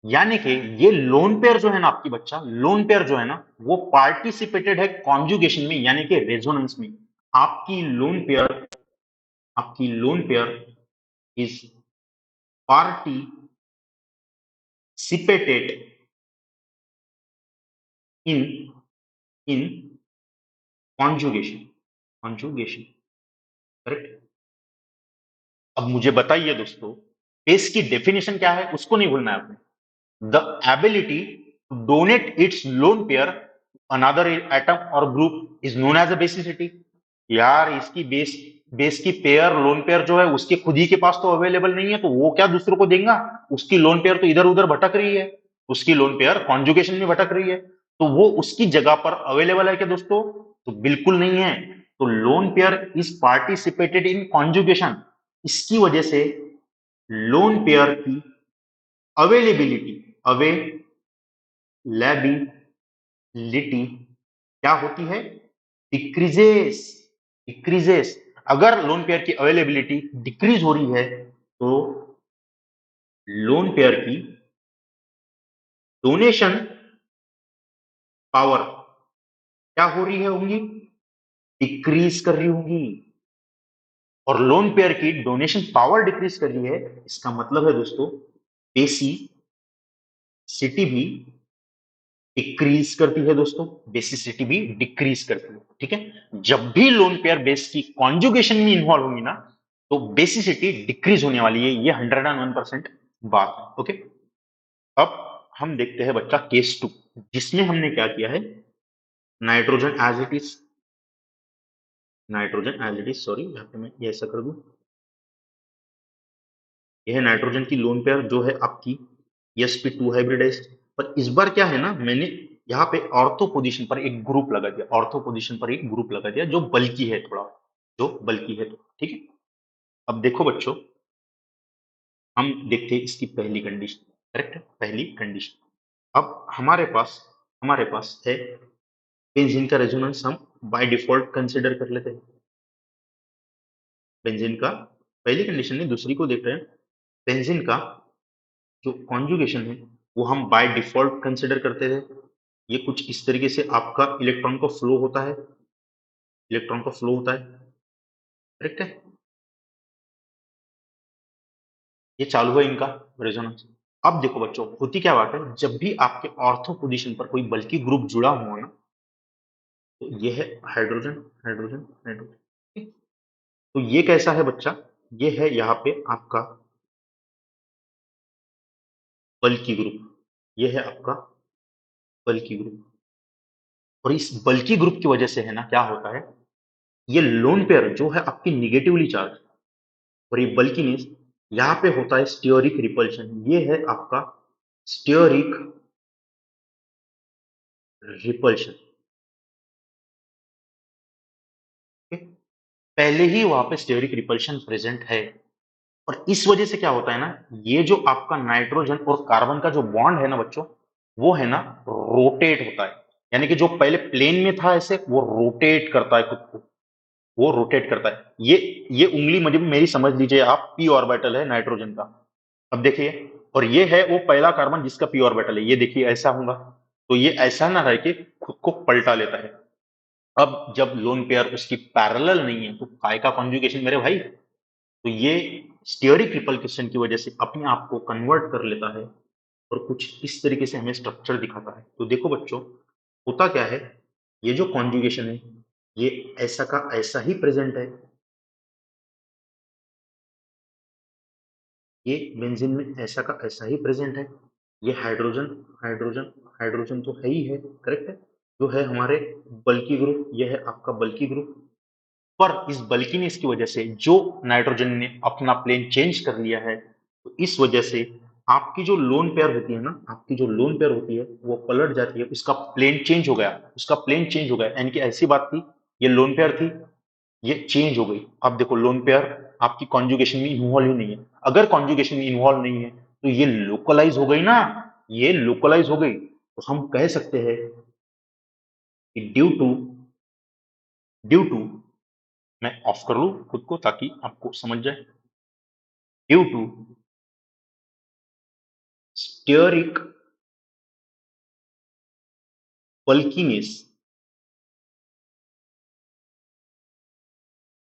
यानी कि ये लोन पेयर जो है ना आपकी बच्चा, लोन पेयर जो है ना, वो पार्टिसिपेटेड है कॉन्जुगेशन में, यानी कि रेजोनेंस में। आपकी लोन पेयर, आपकी lone pair is participated in in conjugation, correct. अब मुझे बताइए दोस्तों, बेस की डेफिनेशन क्या है उसको नहीं भूलना है आपने। The ability to donate its lone pair another atom और group is known as a basicity. यार इसकी बेस की पेयर, लोन पेयर जो है उसके खुद ही के पास तो अवेलेबल नहीं है, तो वो क्या दूसरों को देगा? उसकी लोन पेयर तो इधर उधर भटक रही है, उसकी लोन पेयर कॉन्जुगेशन में भटक रही है, तो वो उसकी जगह पर अवेलेबल है क्या दोस्तों? तो बिल्कुल नहीं है। तो lone pair is participated in conjugation. इसकी वजह से लोन पेयर की अवेलेबिलिटी, अवेलेबिलिटी क्या होती है? Decreases, decreases. अगर लोन पेयर की अवेलेबिलिटी डिक्रीज हो रही है, तो लोन पेयर की डोनेशन पावर क्या हो रही है होंगी? डिक्रीज कर रही होंगी। और लोन पेयर की डोनेशन पावर डिक्रीज कर रही है, इसका मतलब है दोस्तों बेसिसिटी भी डिक्रीज करती है दोस्तों, बेसिसिटी भी डिक्रीज करती है, ठीक है। जब भी लोन पेयर बेस की कॉन्जुगेशन में इन्वॉल्व होंगी ना, तो बेसिसिटी डिक्रीज होने वाली है, ये 101% बात है, ओके। अब हम देखते हैं बच्चा केस 2, जिसमें हमने क्या किया है, nitrogen as it is, nitrogen as it is, sorry यहाँ पे मैं ये ऐसा कर दूं। यह है नाइट्रोजन की लोन पेयर जो है आपकी sp2 हाइब्रिडाइज्ड। पर इस बार क्या है ना, मैंने यहाँ पे ऑर्थो पोजीशन पर एक ग्रुप लगा दिया, ऑर्थो पोजीशन पर एक ग्रुप लगा दिया जो बल्कि है थोड़ा, जो बल्कि है, तो ठीक है। अब देखो बच्चों, हम देखते हैं इसकी पहली कंडीशन, करेक्ट है, पहली कंडीशन। अब हमारे पास है बेंजीन का रेजोनेंस, हम बाय डिफॉल्ट कंसिडर कर लेते हैं। बेंजीन का पहली कंडीशन नहीं, दूसरी को देख रहे हैं। बेंजीन का जो कॉन्जुगेशन है वो हम बाय डिफॉल्ट कंसिडर करते थे। ये कुछ इस तरीके से आपका इलेक्ट्रॉन को फ्लो होता है, इलेक्ट्रॉन को फ्लो होता है, करेक्ट है। ये चालू है इनका रेजोनेंस। अब देखो बच्चों, होती क्या बात है, जब भी आपके ऑर्थो पोजीशन पर कोई बल्कि ग्रुप जुड़ा हुआ ना, तो ये है हाइड्रोजन, हाइड्रोजन, हाइड्रोजन। तो ये कैसा है बच्चा? ये है यहाँ पे आपका बल्कि ग्रुप, ये है आपका बल्कि ग्रुप। और इस बल्कि ग्रुप की वजह से है ना, क्या होता है, ये लोन पेयर जो है आपकी निगेटिवली चार्ज, और ये बल्किनेस, यहाँ पे होता है स्टीयरिक रिपल्शन। ये है आपका स्टीयरिक रिपल्शन, पहले ही वहां पे स्टीयरिक रिपल्शन प्रेजेंट है। और इस वजह से क्या होता है ना, ये जो आपका नाइट्रोजन और कार्बन का जो बॉन्ड है ना बच्चों, वो है ना रोटेट होता है। यानी कि जो पहले प्लेन में था ऐसे, वो रोटेट करता है खुद को, वो रोटेट करता है। ये उंगली मुझे मेरी समझ लीजिए आप, पी ऑर्बिटल है नाइट्रोजन का। अब देखिए, और ये है वो पहला कार्बन जिसका पी ऑर्बिटल है, ये देखिए ऐसा होगा। तो ये ऐसा ना रह के खुद को पलटा लेता है। अब जब लोन पेयर उसकी पैरेलल नहीं है तो काय का कॉन्जुगेशन मेरे भाई। तो ये स्टीयरिक रिपल्केशन की वजह से अपने आप को कन्वर्ट कर लेता है और कुछ इस तरीके से हमें स्ट्रक्चर दिखाता है। तो देखो बच्चों, होता क्या है, ये जो कॉन्जुगेशन है ये ऐसा का ऐसा ही प्रेजेंट है। ये बेंजीन में ऐसा का ऐसा ही प्रेजेंट है। ये हाइड्रोजन हाइड्रोजन हाइड्रोजन तो है ही है, करेक्ट है, जो है हमारे बल्की ग्रुप, ये है आपका बल्की ग्रुप। पर इस बल्कीनेस की वजह से जो नाइट्रोजन ने अपना प्लेन चेंज कर लिया है, तो इस वजह से आपकी जो लोन पेयर होती है ना, आपकी जो लोन पेयर होती है वो पलट जाती है, उसका प्लेन चेंज हो गया, उसका प्लेन चेंज हो गया। यानी कि ऐसी बात थी, ये लोन पेयर थी, ये चेंज हो गई। अब देखो लोन पेयर आपकी कॉन्जुगेशन में इन्वॉल्व ही नहीं है। अगर कॉन्जुगेशन में इन्वॉल्व नहीं है तो ये लोकलाइज हो गई ना, ये लोकलाइज हो गई। तो हम कह सकते हैं कि ड्यू टू, मैं ऑफ कर लूं खुद को ताकि आपको समझ जाए। Due to steric bulkiness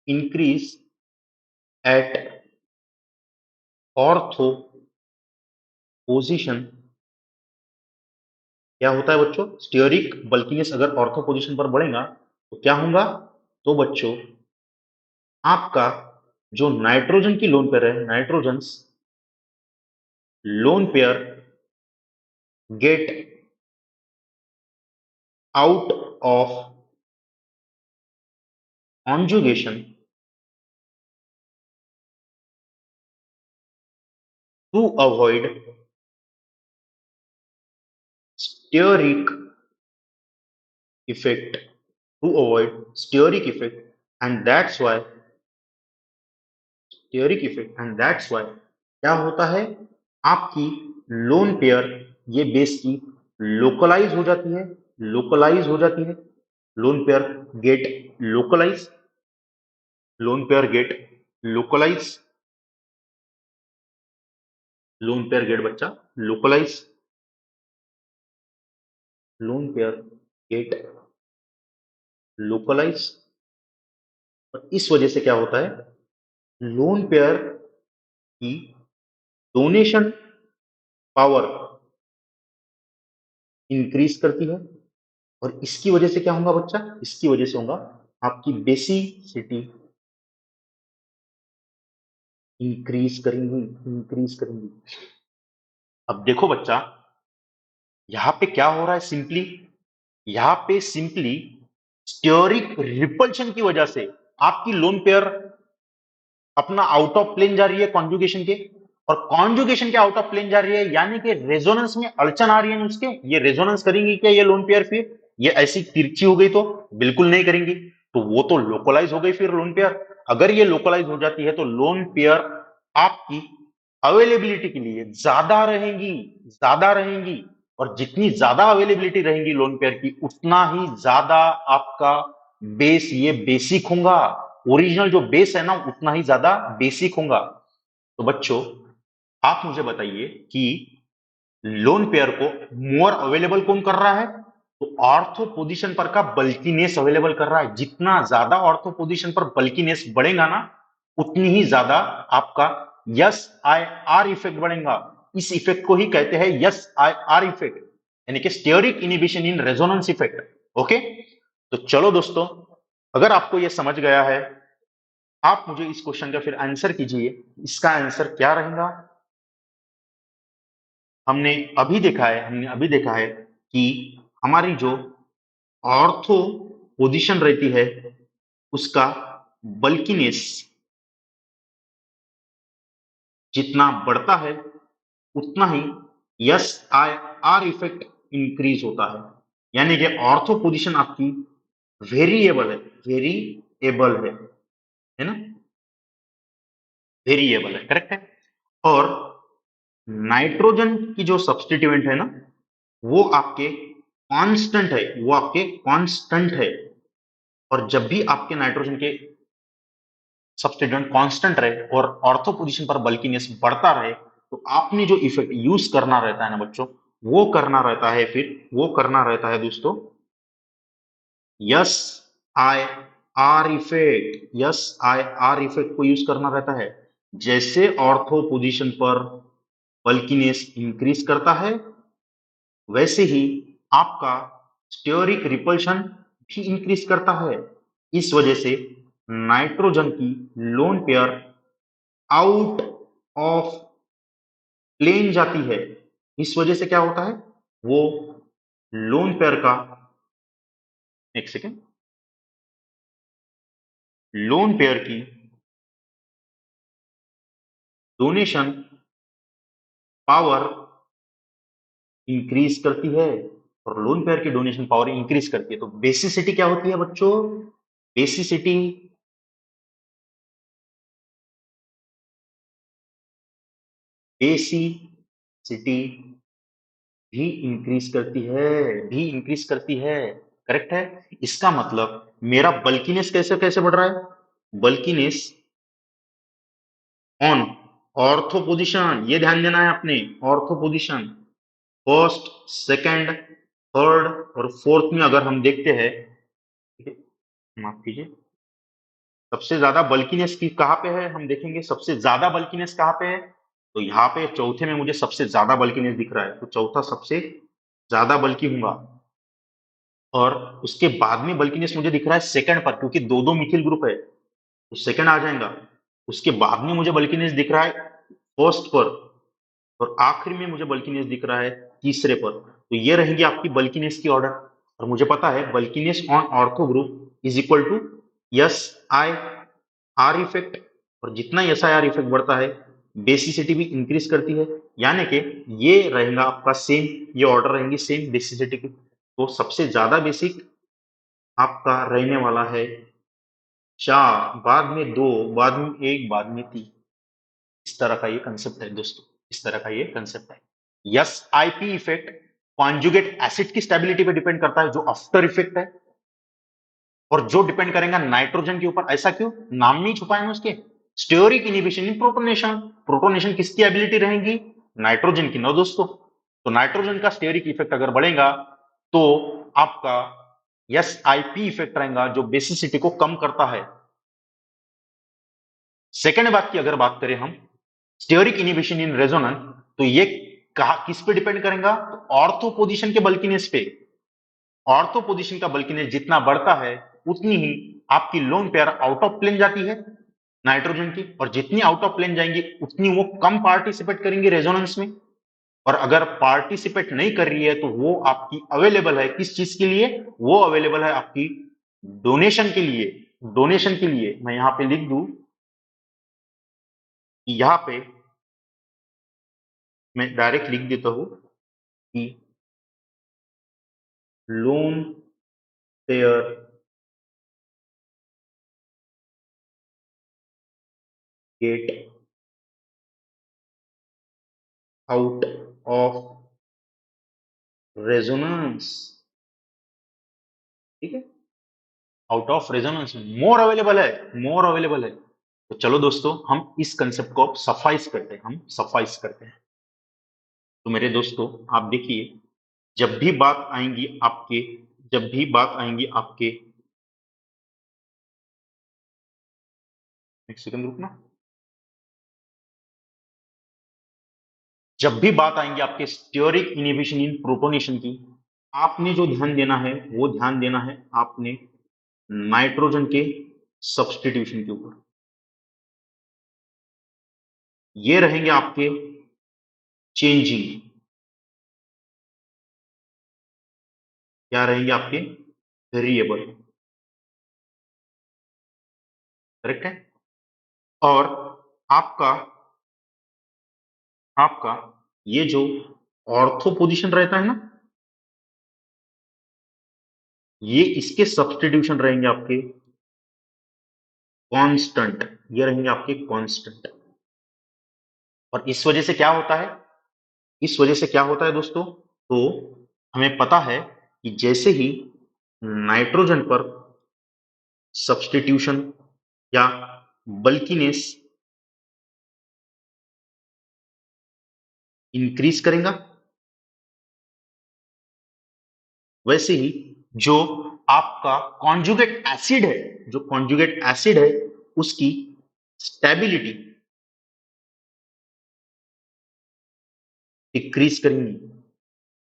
increase at ortho position। क्या होता है बच्चों, स्टीयरिक बल्कीनेस अगर ऑर्थो पोजीशन पर बढ़ेगा तो क्या होगा, तो बच्चों आपका जो नाइट्रोजन की लोन पेयर है, nitrogen loan pair get out of conjugation to avoid steric effect, and that's why क्या होता है, आपकी लोन पेयर ये बेस की लोकलाइज हो जाती है, लोकलाइज हो जाती है। Lone pair get localize, lone pair get localize, lone pair get बच्चा localize, lone pair get localize. और इस वजह से क्या होता है, लोन पेयर की डोनेशन पावर इंक्रीज करती है। और इसकी वजह से क्या होगा बच्चा, इसकी वजह से होगा आपकी बेसिसिटी इंक्रीज करेंगी। अब देखो बच्चा, यहां पे क्या हो रहा है, सिंपली यहां पे सिंपली स्टीयरिक रिपल्शन की वजह से आपकी लोन पेयर अपना आउट ऑफ प्लेन जा रही है कॉन्जुगेशन के, और कॉन्जुगेशन के आउट ऑफ प्लेन जा रही है, यानी कि रेजोनेंस में अड़चन आ रही है उसके। ये रेजोनेंस करेंगी क्या ये लोन पेयर, फिर ये ऐसी तिरछी हो गई तो बिल्कुल नहीं करेंगी। तो वो तो लोकलाइज हो गई फिर लोन पेयर। अगर ये लोकलाइज हो जाती है तो लोन पेयर आपकी अवेलेबिलिटी के लिए ज्यादा रहेंगी। और जितनी ज्यादा अवेलेबिलिटी रहेंगी लोन पेयर की, उतना ही ज्यादा आपका बेस ये बेसिक होगा। ओरिजिनल जो बेस है ना, उतना ही ज्यादा बेसिक होगा। तो बच्चों, आप मुझे बताइए कि लोन पेयर को मोर अवेलेबल कौन कर रहा है, तो ऑर्थो पोजीशन पर का बल्कीनेस अवेलेबल कर रहा है। जितना ज्यादा ऑर्थो पोजीशन पर बल्कीनेस बढ़ेगा ना, उतनी ही ज्यादा आपका यस आई आर इफेक्ट बढ़ेगा। इस इफेक्ट को ही कहते हैं यस आई आर इफेक्ट, यानी कि stearic inhibition in resonance effect. Okay, तो चलो दोस्तों, अगर आपको यह समझ गया है, आप मुझे इस क्वेश्चन का फिर आंसर कीजिए। इसका आंसर क्या रहेगा। हमने अभी देखा है कि हमारी जो ऑर्थो पोजीशन रहती है उसका बल्कीनेस जितना बढ़ता है, उतना ही S I R effect increase होता है। यानी कि ऑर्थो पोजीशन आपकी वेरिएबल है, है ना, वेरिएबल है, करेक्ट है। और नाइट्रोजन की जो सब्स्टिट्यूएंट है ना, वो आपके कांस्टेंट है, वो आपके कांस्टेंट है। और जब भी आपके नाइट्रोजन के सब्स्टिट्यूएंट कांस्टेंट रहे और ऑर्थो पोजीशन पर बल्कीनेस बढ़ता रहे, तो आपने जो इफेक्ट यूज करना रहता है ना बच्चों, वो करना रहता है, फिर वो करना रहता है दोस्तों yes I R effect. Yes I R effect को यूज करना रहता है। जैसे ऑर्थो पोजीशन पर बल्कीनेस इंक्रीज करता है, वैसे ही आपका स्टेरिक रिपल्शन भी इंक्रीज करता है। इस वजह से नाइट्रोजन की lone pair out of plane जाती है। इस वजह से क्या होता है, वो लोन पेयर का, एक सेकेंड, लोन पेयर की डोनेशन पावर इंक्रीज करती है। और लोन पेयर की डोनेशन पावर इंक्रीज करती है, तो बेसिसिटी क्या होती है बच्चों, बेसिसिटी बेसिसिटी भी इंक्रीज करती है, भी इंक्रीज करती है। करेक्ट है। इसका मतलब मेरा बल्कीनेस कैसे कैसे बढ़ रहा है, बल्कीनेस ऑन ऑर्थो पोजीशन, ये ध्यान देना है आपने, ortho position first, second, third और फोर्थ में अगर हम देखते हैं, ठीक है, माफ कीजिए, सबसे ज्यादा बल्कीनेस की कहां पे है, हम देखेंगे सबसे ज्यादा बल्कीनेस कहां पे है। तो यहाँ पे चौथे में मुझे सबसे ज्यादा बल्कीनेस दिख रहा है, तो चौथा सबसे ज्यादा बल्की होगा। और उसके बाद में बल्कीनेस मुझे दिख रहा है सेकंड पर, क्योंकि दो दो मिथिल ग्रुप है तो सेकंड आ जाएगा। उसके बाद में मुझे बल्कीनेस दिख रहा है फर्स्ट पर, और आखिर में मुझे बल्कीनेस दिख रहा है तीसरे पर। तो ये रहेंगी आपकी बल्कीनेस की ऑर्डर। और मुझे पता है bulkiness on ortho group is equal to S I R effect. और जितना एस आई आर इफेक्ट बढ़ता है, बेसिसिटी भी इंक्रीज करती है। यानी कि ये रहेगा आपका सेम, ये ऑर्डर रहेंगी सेम बेसिसिटी की। तो सबसे ज्यादा बेसिक आपका रहने वाला है 4, बाद में 2, बाद में 1, बाद में 3। इस तरह का ये कंसेप्ट है दोस्तों, इस तरह का ये कंसेप्ट है। Yes IP effect conjugate acid की स्टेबिलिटी पे डिपेंड करता है, जो आफ्टर इफेक्ट है, और जो डिपेंड करेगा नाइट्रोजन के ऊपर। ऐसा क्यों, नाम में ही छुपा है उसके, स्टेरिक इनिबिशन इन प्रोटोनेशन। प्रोटोनेशन किसकी एबिलिटी रहेगी, नाइट्रोजन की, ना दोस्तों। तो नाइट्रोजन का स्टेरिक इफेक्ट अगर बढ़ेगा, तो आपका एस आईपी इफेक्ट रहेगा, जो बेसिसिटी को कम करता है। सेकेंड बात की अगर बात करें हम, स्टेरिक इनिबिशन इन रेजोनेंस, तो ये कहा किस पे डिपेंड करेगा, तो ऑर्थो पोजीशन के बल्कीनेस पे। ऑर्थो पोजीशन का बल्कीनेस जितना बढ़ता है, उतनी ही आपकी lone pair out of plane जाती है नाइट्रोजन की। और जितनी आउट ऑफ प्लेन जाएंगी, उतनी वो कम पार्टिसिपेट करेंगे रेजोनेंस में। और अगर पार्टिसिपेट नहीं कर रही है, तो वो आपकी अवेलेबल है किस चीज के लिए, वो अवेलेबल है आपकी डोनेशन के लिए। डोनेशन के लिए मैं यहां पे लिख दूं, यहां पे मैं डायरेक्ट लिख देता हूं कि lone pair get out of resonance, ठीक है, out of resonance, more available है, मोर अवेलेबल है। तो चलो दोस्तों, हम इस कंसेप्ट को अब सफाइस करते हैं, हम सफाइस करते हैं। तो मेरे दोस्तों, आप देखिए, जब भी बात आएंगी आपके, जब भी बात आएंगी आपके, एक सेकंड रुकना, जब भी बात आएंगी आपके स्टीयरिक इनिबिशन इन प्रोटोनेशन की, आपने जो ध्यान देना है, वो ध्यान देना है आपने नाइट्रोजन के सब्स्टिट्यूशन के ऊपर। ये रहेंगे आपके चेंजिंग, क्या रहेंगे आपके, वेरिएबल। करेक्ट है। और आपका आपका ये जो ऑर्थो पोजीशन रहता है ना, ये इसके सब्स्टिट्यूशन रहेंगे आपके कांस्टेंट, ये रहेंगे आपके कांस्टेंट। और इस वजह से क्या होता है, इस वजह से क्या होता है दोस्तों, तो हमें पता है कि जैसे ही नाइट्रोजन पर सब्स्टिट्यूशन या बल्कीनेस इंक्रीज करेगा, वैसे ही जो आपका कॉन्जुगेट एसिड है, जो कॉन्जुगेट एसिड है उसकी स्टेबिलिटी डिक्रीज करेंगी।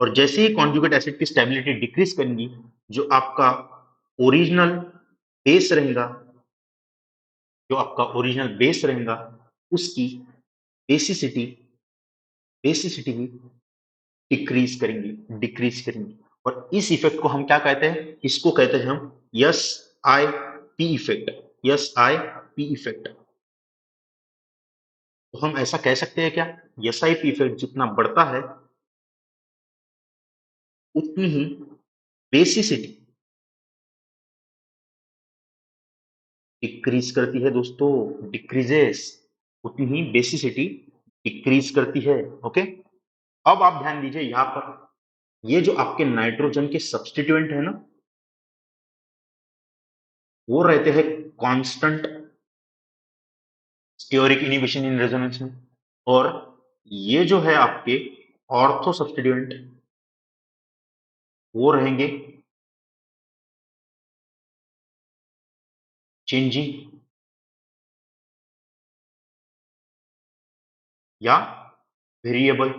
और जैसे ही कॉन्जुगेट एसिड की स्टेबिलिटी डिक्रीज करेंगी, जो आपका ओरिजिनल बेस रहेगा, जो आपका ओरिजिनल बेस रहेगा उसकी बेसिसिटी बेसिसिटी भी डिक्रीज करेंगी। और इस इफेक्ट को हम क्या कहते हैं? इसको कहते हैं हम yes I P effect. Yes I P effect. तो हम ऐसा कह सकते हैं क्या? यस आई पी इफेक्ट जितना बढ़ता है उतनी ही बेसिसिटी डिक्रीज करती है दोस्तों, डिक्रीजेस। उतनी ही बेसिसिटी डिक्रीज करती है। ओके, अब आप ध्यान दीजिए यहां पर, ये जो आपके नाइट्रोजन के सब्स्टिट्यूएंट है ना, वो रहते हैं constant stearic inhibition in resonance में। और ये जो है आपके ऑर्थो सब्स्टिट्यूएंट, वो रहेंगे चेंजिंग या वेरिएबल।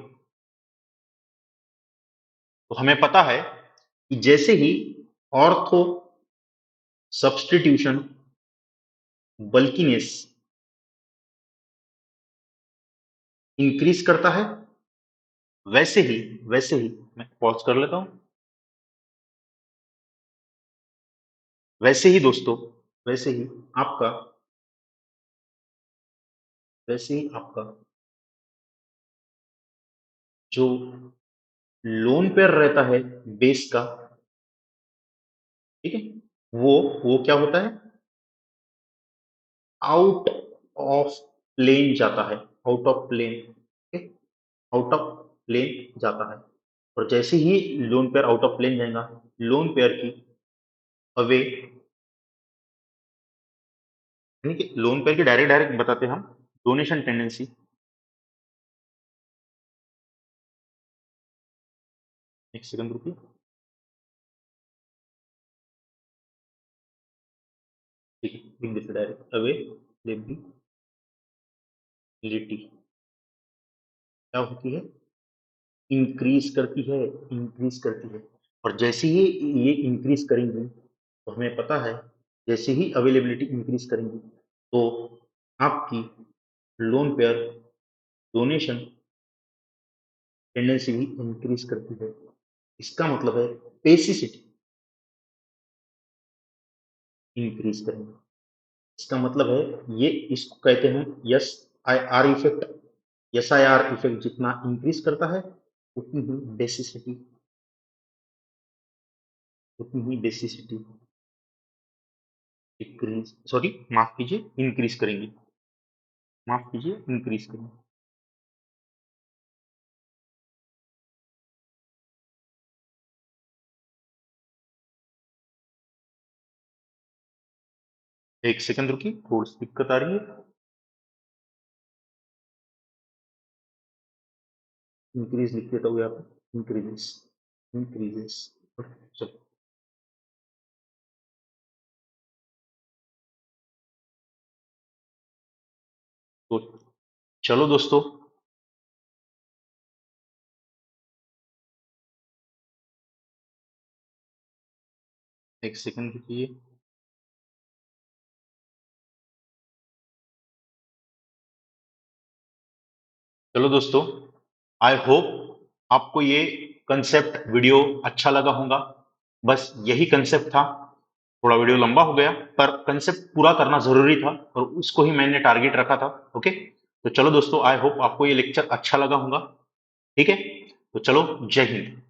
तो हमें पता है कि जैसे ही ऑर्थो सब्स्टिट्यूशन बल्कीनेस इंक्रीज करता है, वैसे ही मैं पॉज कर लेता हूं। वैसे ही दोस्तों, वैसे ही आपका वैसे ही आपका जो लोन पेयर रहता है बेस का, ठीक है, वो क्या होता है? आउट ऑफ प्लेन जाता है। आउट ऑफ प्लेन, ठीक है, आउट ऑफ प्लेन जाता है। और जैसे ही lone pair out of plane जाएगा, लोन पेयर की अवे, यानी कि लोन पेयर की डायरेक्ट डायरेक्ट बताते हैं हम डोनेशन टेंडेंसी। एक सेकंड रुकिए। ठीक है, लिख देते डायरेक्ट अवेलेबिलिटी क्या होती है? इंक्रीज करती है। और जैसे ही ये इंक्रीज करेंगे, तो हमें पता है जैसे ही अवेलेबिलिटी इंक्रीज करेंगी तो आपकी लोन पेयर डोनेशन टेंडेंसी भी इंक्रीज करती है। इसका मतलब है पेसिसिटी इंक्रीज करेंगे। इसका मतलब है ये, इसको कहते हैं yes I R effect. Yes I R effect जितना इंक्रीज करता है उतनी ही बेसिसिटी डिक्रीज, सॉरी माफ कीजिए, इंक्रीज करेंगी। माफ कीजिए, इंक्रीज करेंगे। एक सेकंड रुकिए, थोड़ी सी दिक्कत आ रही है। इंक्रीज लिख देता हूँ यहाँ पे, इंक्रीजेस। चलो, तो चलो दोस्तों, एक सेकंड रुकिए। चलो दोस्तों, आई होप आपको ये कंसेप्ट वीडियो अच्छा लगा होगा। बस यही कंसेप्ट था। थोड़ा वीडियो लंबा हो गया, पर कंसेप्ट पूरा करना जरूरी था और उसको ही मैंने टारगेट रखा था। ओके, तो चलो दोस्तों, आई होप आपको ये लेक्चर अच्छा लगा होगा। ठीक है, तो चलो, जय हिंद।